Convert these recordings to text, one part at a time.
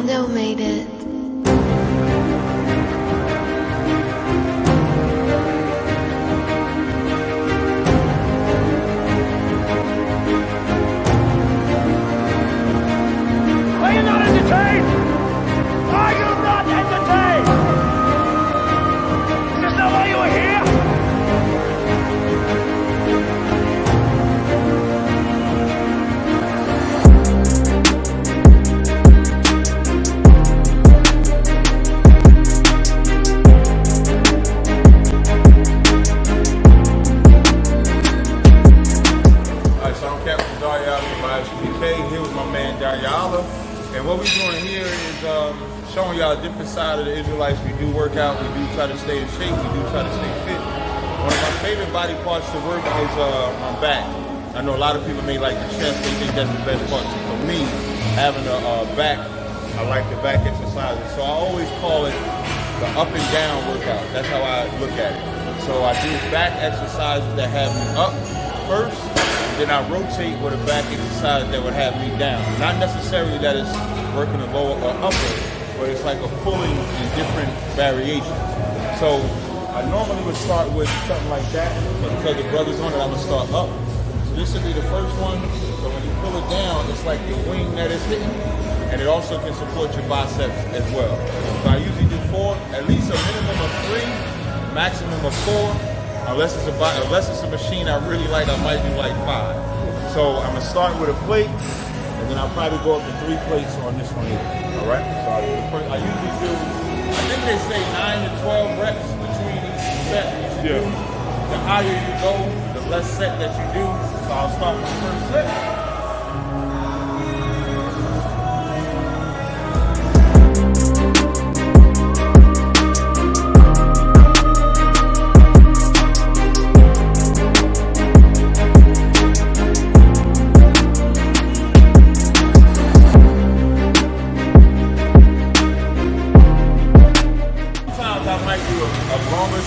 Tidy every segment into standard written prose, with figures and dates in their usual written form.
Orlando made it. Are you not entertained? Are you not entertained? Is this not why you were here? Here with my man Danyaahla, and what we're doing here is showing y'all a different side of the Israelites. We do work out, we do try to stay in shape, we do try to stay fit. One of my favorite body parts to work is my back. I know a lot of people may like the chest, they think that's the best part. For me, having a back, I like the back exercises. So I always call it the up and down workout. That's how I look at it. So I do back exercises that have me up first, then I rotate with a back exercise that would have me down. Not necessarily that it's working the lower or upper, but it's like a pulling in different variations. So I normally would start with something like that, but because the brother's on it, I'm gonna start up. So this would be the first one. So when you pull it down, it's like the wing that is hitting, and it also can support your biceps as well. So I usually do 4, at least a minimum of 3, maximum of 4. Unless it's a machine I really like, I might do like 5. So I'm gonna start with a plate, and then I'll probably go up to 3 plates on this one here. All right. So I usually do, I think they say 9 to 12 reps between each set that you do. The higher you go, the less set that you do. So I'll start my first set.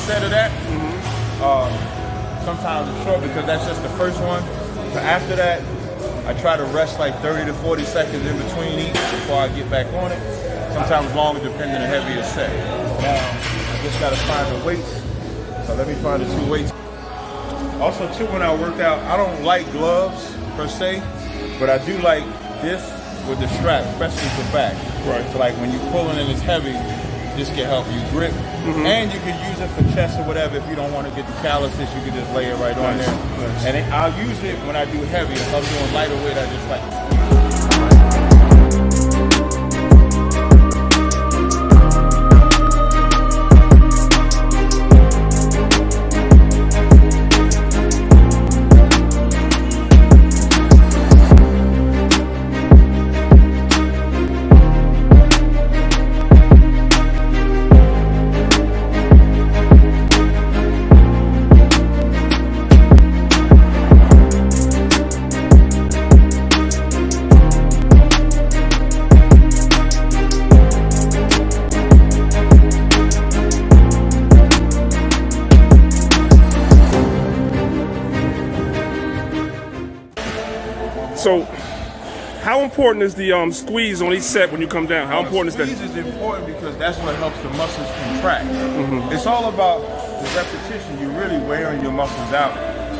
Set of that. Sometimes it's short because that's just the first one. But after that, I try to rest like 30 to 40 seconds in between each before I get back on it. Sometimes longer depending on the heavier set. Now, I just gotta find the weights. So let me find the 2 weights. Also too, when I work out, I don't like gloves per se, but I do like this with the strap, especially for back. Right. So like when you're pulling and it's heavy, this can help you grip, and you can use it for chest or whatever. If you don't want to get the calluses, you can just lay it right on there. Nice. And I'll use it when I do heavy. If I'm doing lighter weight, I just like. So, how important is the squeeze on each set when you come down? How important is that? Squeeze is important because that's what helps the muscles contract. It's all about the repetition. You're really wearing your muscles out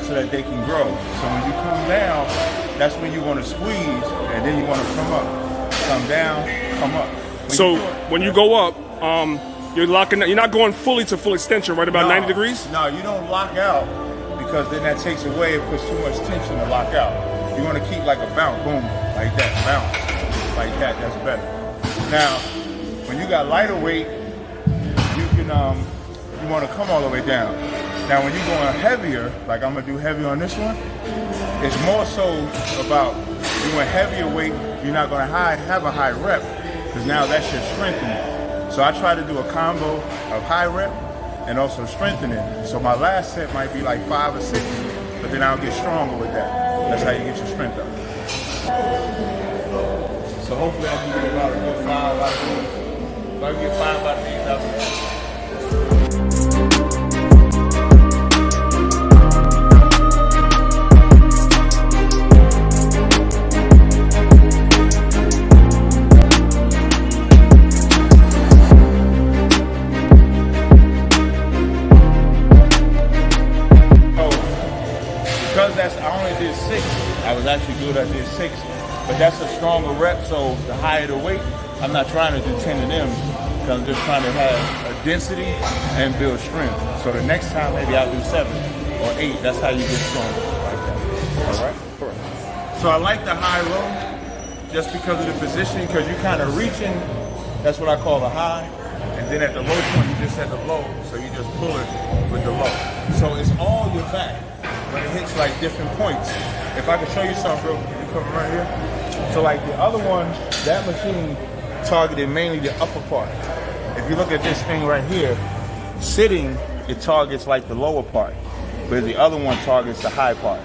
so that they can grow. So when you come down, that's when you want to squeeze, and then you want to come up. Come down, come up. When you go up, you're locking. You're not going fully to full extension, right? About 90 degrees. No, you don't lock out because then that takes away. It puts too much tension to lock out. You want to keep like a bounce, boom, like that, bounce, like that. That's better. Now, when you got lighter weight, you can you want to come all the way down. Now, when you're going heavier, like I'm gonna do heavy on this one, it's more so about doing heavier weight. You're not gonna have a high rep because now that's your strengthening. So I try to do a combo of high rep and also strengthening. So my last set might be like 5 or 6, but then I'll get stronger with that. That's how you get your strength up. So hopefully I can get about a good 5 out of these. If I can get 5 out of these, that'll be takes, but that's a stronger rep. So the higher the weight, I'm not trying to do 10 of them because I'm just trying to have a density and build strength. So the next time maybe I'll do 7 or 8. That's how you get stronger. Like that. All right. Correct. So I like the high low just because of the position, because you're kind of reaching. That's what I call the high. And then at the low point, you just at the low, so you just pull it with the low. So it's all your back, but it hits like different points. If I could show you something real quick, you come right here. So like the other one, that machine targeted mainly the upper part. If you look at this thing right here, sitting, it targets like the lower part, but the other one targets the high part.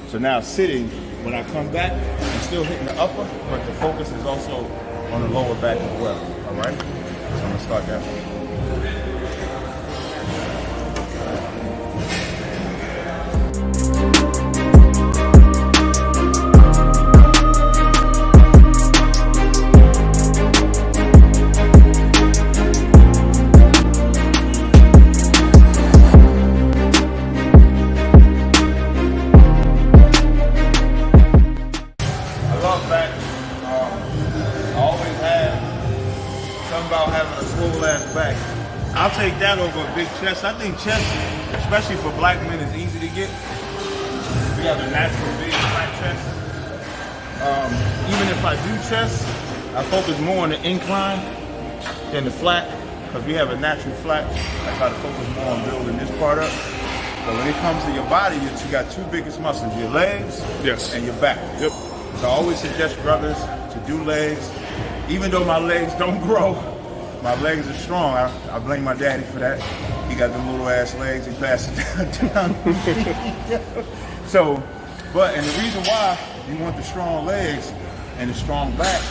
So now sitting, when I come back, I'm still hitting the upper, but the focus is also on the lower back as well, all right? So I'm gonna start that one. I'll take that over a big chest. I think chest, especially for black men, is easy to get. We have a natural big flat chest. Even if I do chest, I focus more on the incline than the flat, because we have a natural flat. I try to focus more on building this part up. But when it comes to your body, you got two biggest muscles, your legs and your back. Yep. So I always suggest brothers to do legs. Even though my legs don't grow, my legs are strong. I blame my daddy for that. He got them little ass legs. He passed it down. So, and the reason why you want the strong legs and the strong back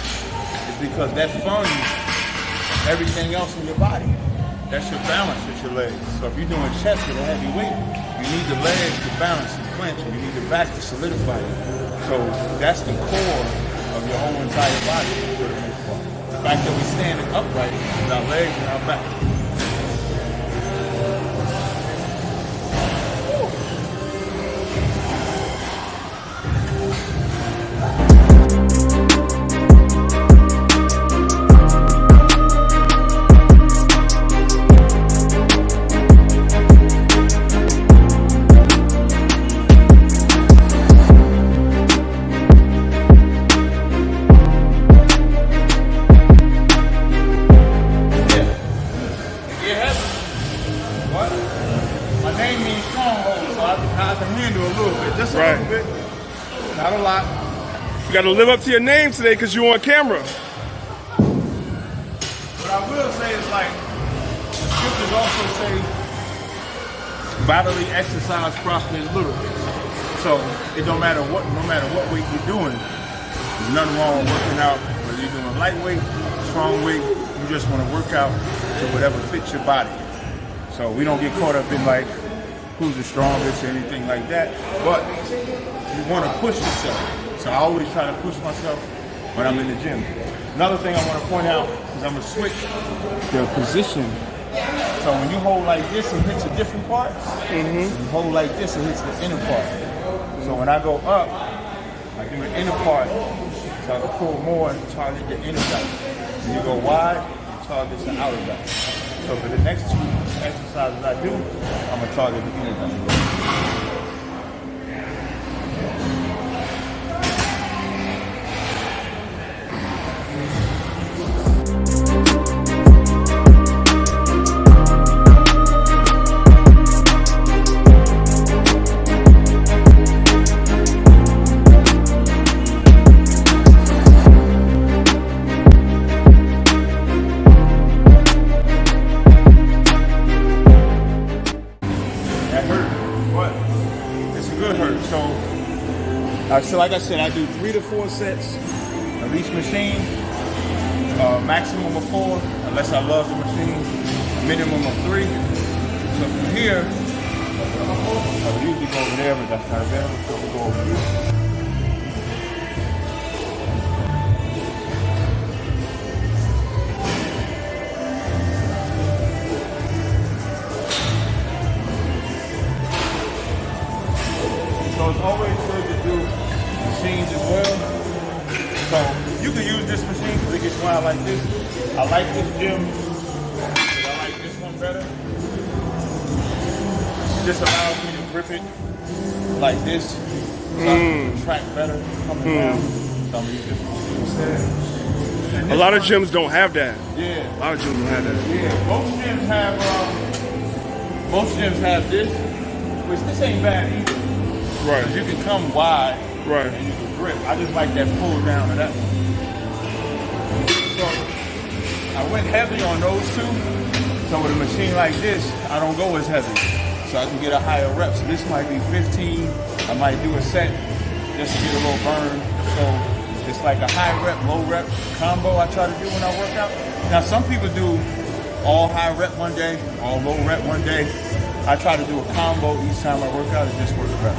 is because that funds everything else in your body. That's your balance with your legs. So if you're doing chest with a heavy weight, you need the legs to balance and clench, and you need the back to solidify it. So that's the core of your whole entire body for the most part. The fact that we stand upright with our legs and our back. Not a lot. You got to live up to your name today because you're on camera. What I will say is, like, the scriptures also say, bodily exercise prospers little. So it don't matter what, no matter what weight you're doing, there's nothing wrong with working out. Whether you're doing lightweight, strong weight, you just want to work out to whatever fits your body. So we don't get caught up in like who's the strongest or anything like that. But you want to push yourself. So I always try to push myself when I'm in the gym. Another thing I want to point out is I'm going to switch the position. So when you hold like this, it hits a different part. When you hold like this, it hits the inner part. So when I go up, I do the inner part. So I can pull more and target the inner back. When you go wide, it targets the outer back. So for the next two exercises I do, I'm going to target the inner back. So like I said, I do 3 to 4 sets of each machine, maximum of 4, unless I love the machine, minimum of 3. So from here, I would usually go over there, but that's not available, so we'll go over here. So it's always good to do machines as well. this. I like this gym because I like this one better. This allows me to grip it like this, so I can track better coming down. So I'm gonna use this one instead. A lot of gyms don't have that. Yeah. A lot of gyms don't have that. Yeah. Most gyms have this, which this ain't bad either. Right. Because you can come wide. Right. And you can grip. I just like that pull down of that one. So I went heavy on those two. So with a machine like this, I don't go as heavy. So I can get a higher rep. So this might be 15. I might do a set just to get a little burn. So it's like a high rep, low rep combo I try to do when I work out. Now some people do all high rep one day, all low rep one day. I try to do a combo each time I work out. It just works better.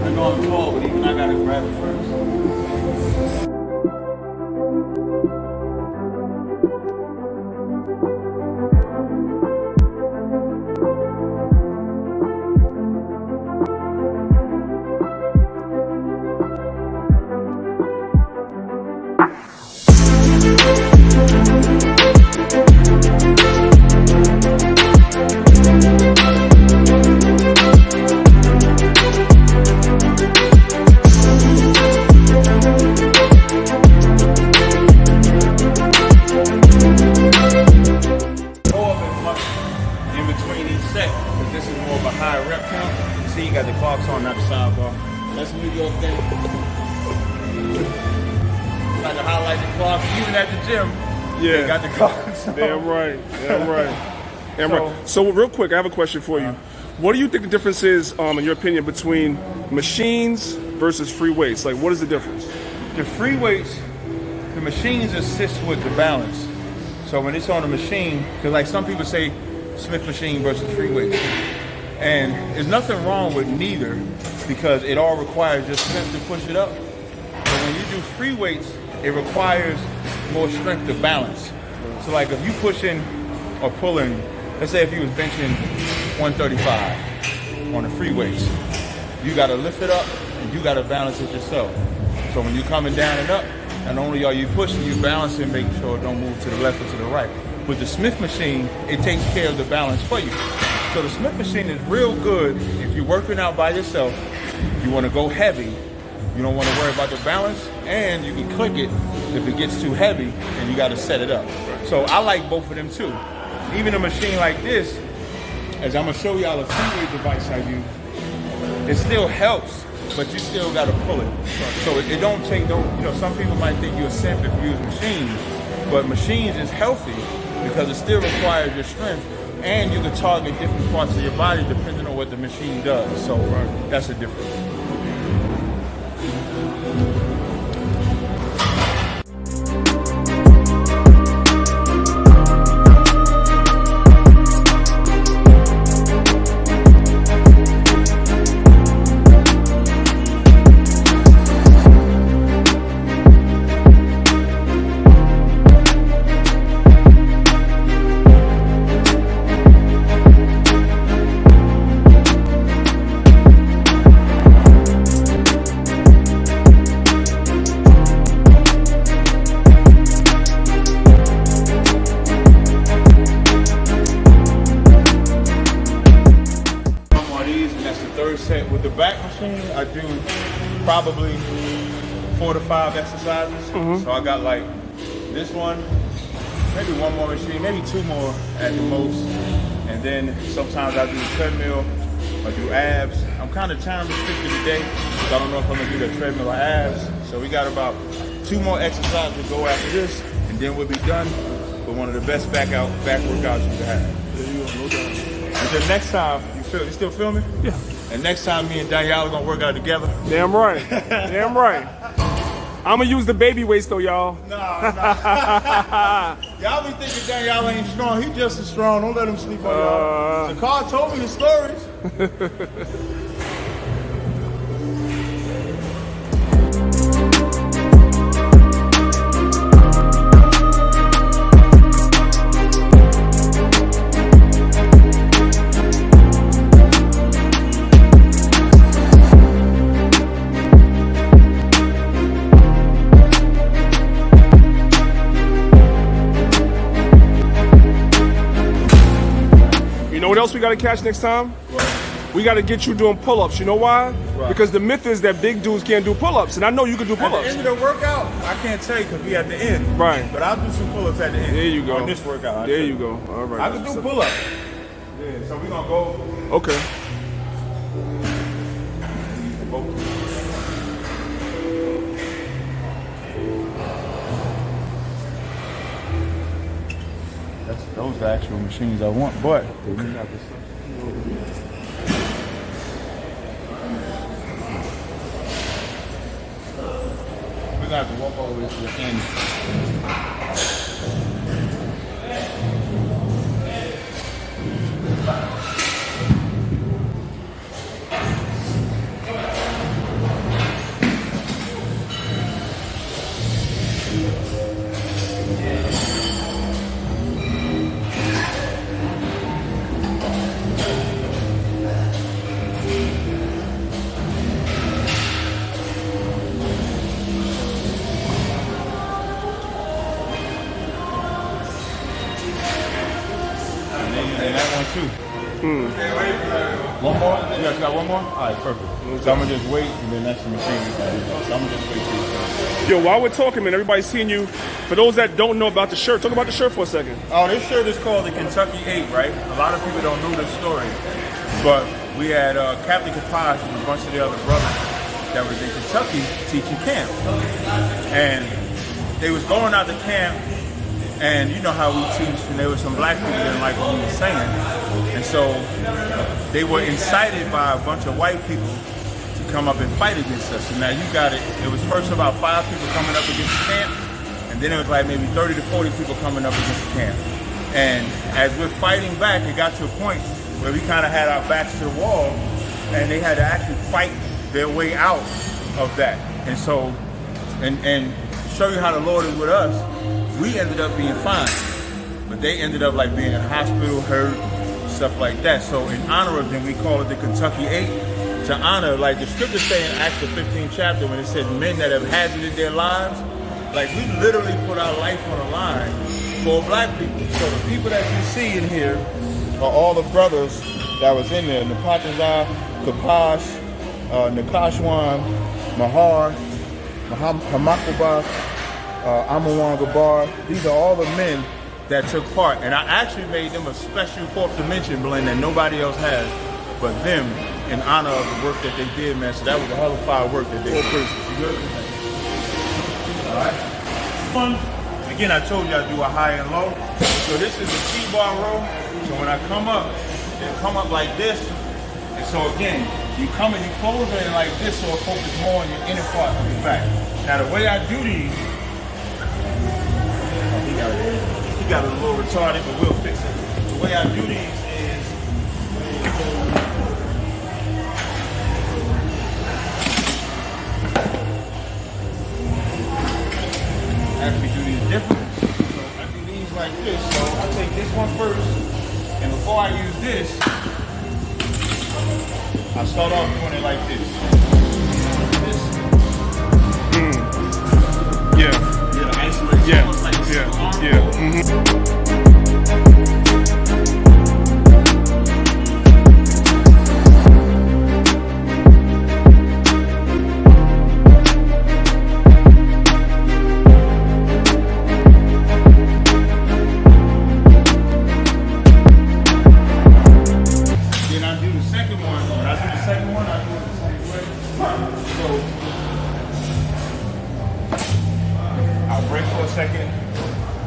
I'm going tall, but even I gotta grab it first. Yeah, got the clocks. Damn right. Damn right. So real quick, I have a question for you. What do you think the difference is, in your opinion, between machines versus free weights? Like, what is the difference? The free weights, the machines assist with the balance. So when it's on a machine, because like some people say Smith machine versus free weights, and there's nothing wrong with neither because it all requires just strength to push it up. But when you do free weights, it requires more strength to balance. So like if you pushing or pulling, let's say if you was benching 135 on the free weights, you gotta lift it up and you gotta balance it yourself. So when you're coming down and up, not only are you pushing, you balancing, making sure it don't move to the left or to the right. With the Smith machine, it takes care of the balance for you. So the Smith machine is real good if you're working out by yourself, you wanna go heavy, you don't wanna worry about the balance, and you can click it if it gets too heavy and you gotta set it up. So I like both of them too. Even a machine like this, as I'm gonna show y'all a free weight device I use, it still helps, but you still gotta pull it. So it don't take no, some people might think you're a simp if you use machines, but machines is healthy because it still requires your strength and you can target different parts of your body depending on what the machine does. So that's the difference. With the back machine, I do probably 4 to 5 exercises. So I got like this one, maybe one more machine, maybe 2 more at the most. And then sometimes I do the treadmill, I do abs. I'm kind of time restricted today, so I don't know if I'm gonna do the treadmill or abs. So we got about 2 more exercises to go after this, and then we'll be done with one of the best back workouts you can have. And then next time, you still filming? Yeah. And next time me and Danyaahla gonna work out together. Damn right. Damn right. I'm gonna use the baby weights though, y'all. Nah. Y'all be thinking Danyaahla ain't strong. He just as strong. Don't let him sleep on y'all. The car told me the stories. else we got to catch next time? We got to get you doing pull-ups. You know why? Because the myth is that big dudes can't do pull-ups, and I know you can do pull-ups. At the end of the workout, I can't tell you because we at the end. Right. But I'll do some pull-ups at the end. There you go. On this workout. There you go. All right. I can do pull-ups. Yeah, so we're going to go. Okay. Those are the actual machines I want, but they may not be. We're gonna have to walk all the way to the end. And that one too. One more? You guys got one more? All right, perfect. So I'm gonna just wait, and then that's the machine. So I'm gonna just wait till you. Yo, while we're talking, man, everybody's seeing you. For those that don't know about the shirt, talk about the shirt for a second. Oh, this shirt is called the Kentucky 8, right? A lot of people don't know this story, but we had Captain Kapash and a bunch of the other brothers that was in Kentucky teaching camp, and they was going out to camp. And you know how we teach, and there were some black people that didn't like what we were saying. And so they were incited by a bunch of white people to come up and fight against us. And now you got it. It was first about 5 people coming up against the camp, and then it was like maybe 30 to 40 people coming up against the camp. And as we're fighting back, it got to a point where we kind of had our backs to the wall, and they had to actually fight their way out of that. And so, and show you how the Lord is with us, we ended up being fine, but they ended up like being in hospital, hurt, stuff like that. So in honor of them, we call it the Kentucky 8, to honor, like the scriptures say in Acts the 15th chapter, when it says men that have hazarded their lives, like we literally put our life on the line for black people. So the people that you see in here are all the brothers that was in there, Napataza, Kapash, Nakashwan, Mahar, Hamakaba, Amawan Gabar. These are all the men that took part, and I actually made them a special 4th dimension blend that nobody else has but them, in honor of the work that they did, man. So that was a hell of fire work that they did. You good? All right. Again, I told you I do a high and low. So this is a T-bar row. So when I come up, they come up like this. And so again, you come and you close it like this, so it focuses more on your inner part of your back. Now the way I do these, he got a little retarded, but we'll fix it. The way I do these is actually do these different. So I do these like this. So I take this one first, and before I use this, I start off doing it like this. Yeah. Yeah, isolate. Yeah. Like Yeah. Then I do the second one. When I do the second one, I do it the same way. So I'll break for a second,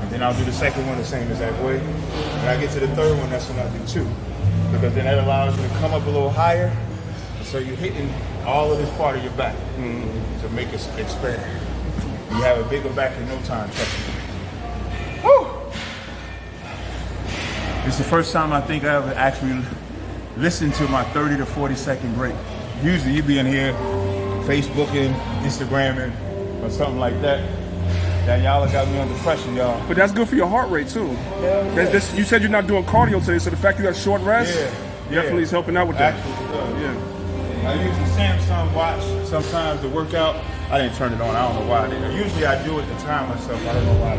and then I'll do the second one the same exact way. When I get to the third one, that's when I do 2. Because then that allows you to come up a little higher, so you're hitting all of this part of your back to make it expand. You have a bigger back in no time, trust me. Woo! It's the first time I think I ever actually listened to my 30 to 40 second break. Usually you be in here Facebooking, Instagramming, or something like that. Danyaahla got me under pressure, y'all. But that's good for your heart rate too. You said you're not doing cardio today, so the fact you got short rest definitely is helping out with that. Yeah. I use the Samsung watch sometimes to work out. I didn't turn it on. I don't know why. Usually I do it to time myself. I don't know why.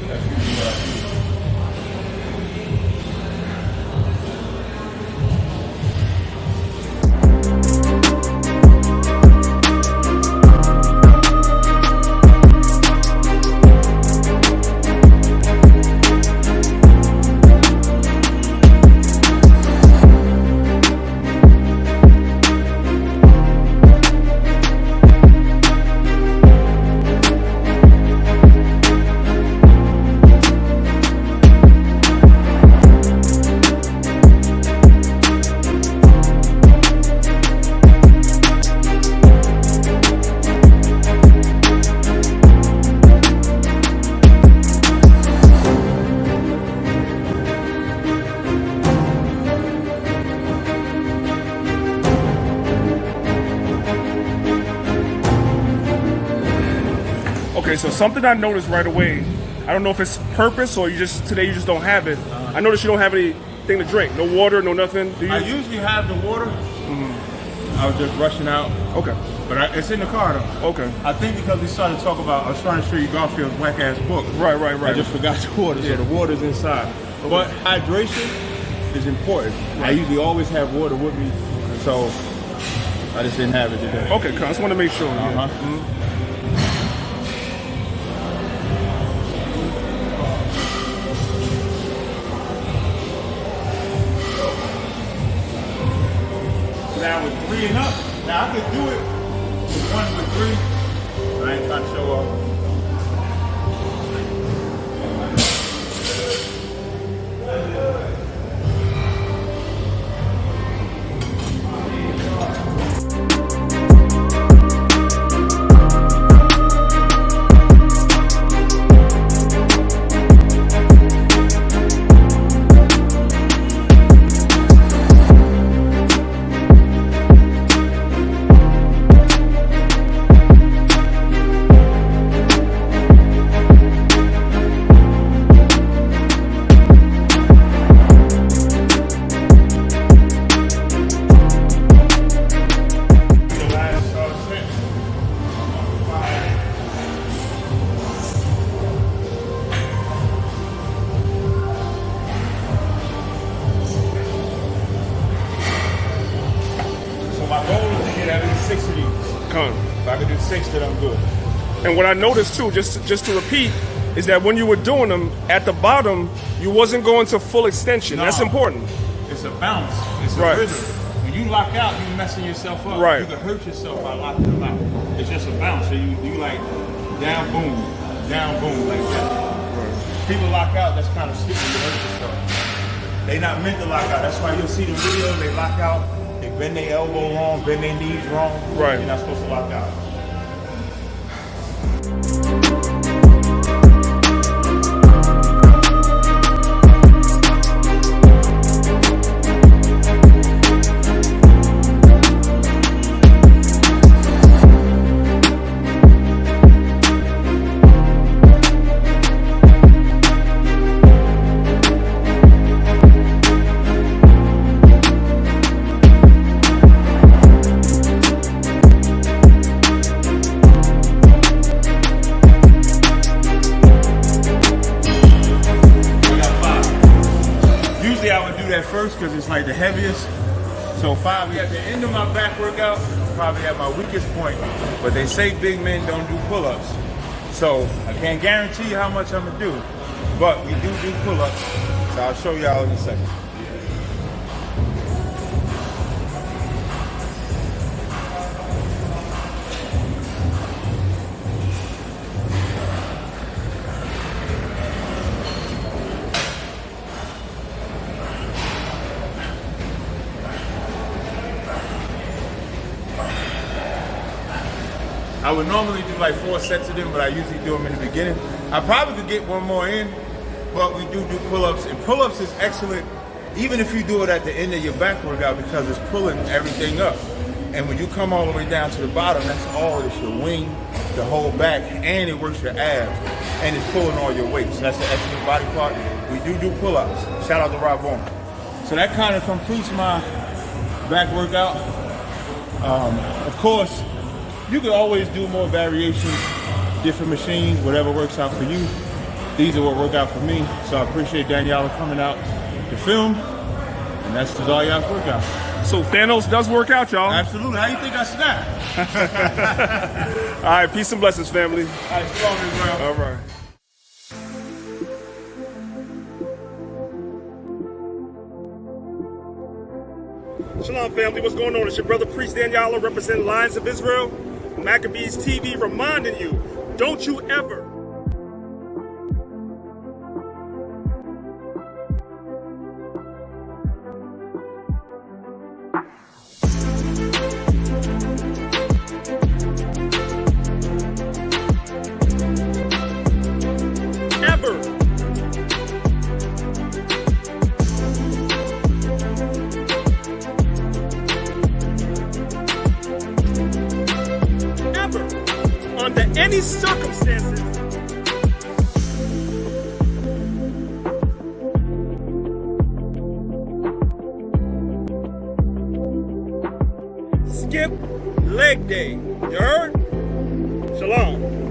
That's usually what I do. Okay, so something I noticed right away, I don't know if it's purpose or today you just don't have it. I noticed you don't have anything to drink. No water, no nothing. Do you? I usually have the water. I was just rushing out. Okay. But it's in the car though. Okay. I think because we started to talk about, I was trying to show you Garfield's whack ass book. Right. I just forgot the water, so the water's inside. Okay. But hydration is important. Right. I usually always have water with me, so I just didn't have it today. Okay, I just want to make sure. Yeah. Now with 3 and up, now I could do it with 1 with 3, but I ain't trying to show off. If I could do 6, then I'm good. And what I noticed too, just to repeat, is that when you were doing them at the bottom, you wasn't going to full extension. No. That's important. It's a bounce. It's a rhythm. When you lock out, you're messing yourself up. Right. You can hurt yourself by locking them out. It's just a bounce. So you like down boom, like that. Right. People lock out. That's kind of stupid. You hurt yourself. They not meant to lock out. That's why you'll see the video. They lock out. They bend their elbow wrong, bend their knees wrong. Right. You're not supposed to lock out. First, because it's like the heaviest. So 5 at the end of my back workout, probably at my weakest point. But they say big men don't do pull-ups. So I can't guarantee you how much I'm gonna do. But we do pull-ups. So I'll show y'all in a second. I would normally do like 4 sets of them, but I usually do them in the beginning. I probably could get 1 more in, but we do pull-ups. And pull-ups is excellent, even if you do it at the end of your back workout, because it's pulling everything up. And when you come all the way down to the bottom, that's all. It's your wing, the whole back, and it works your abs. And it's pulling all your weights. That's the excellent body part. We do pull-ups. Shout out to Rob Bowman. So that kind of completes my back workout. Of course, you can always do more variations, different machines, whatever works out for you. These are what work out for me. So I appreciate Danyaahla coming out to film. And that's just all y'all's workout. So Thanos does work out, y'all. Absolutely. How you think I snap? All right, peace and blessings, family. All right, strong as well. All right. Shalom, family. What's going on? It's your brother, Priest Danyaahla, representing Lions of Israel. Maccabeestv reminding you, don't you ever under any circumstances, skip leg day. You heard? Shalom.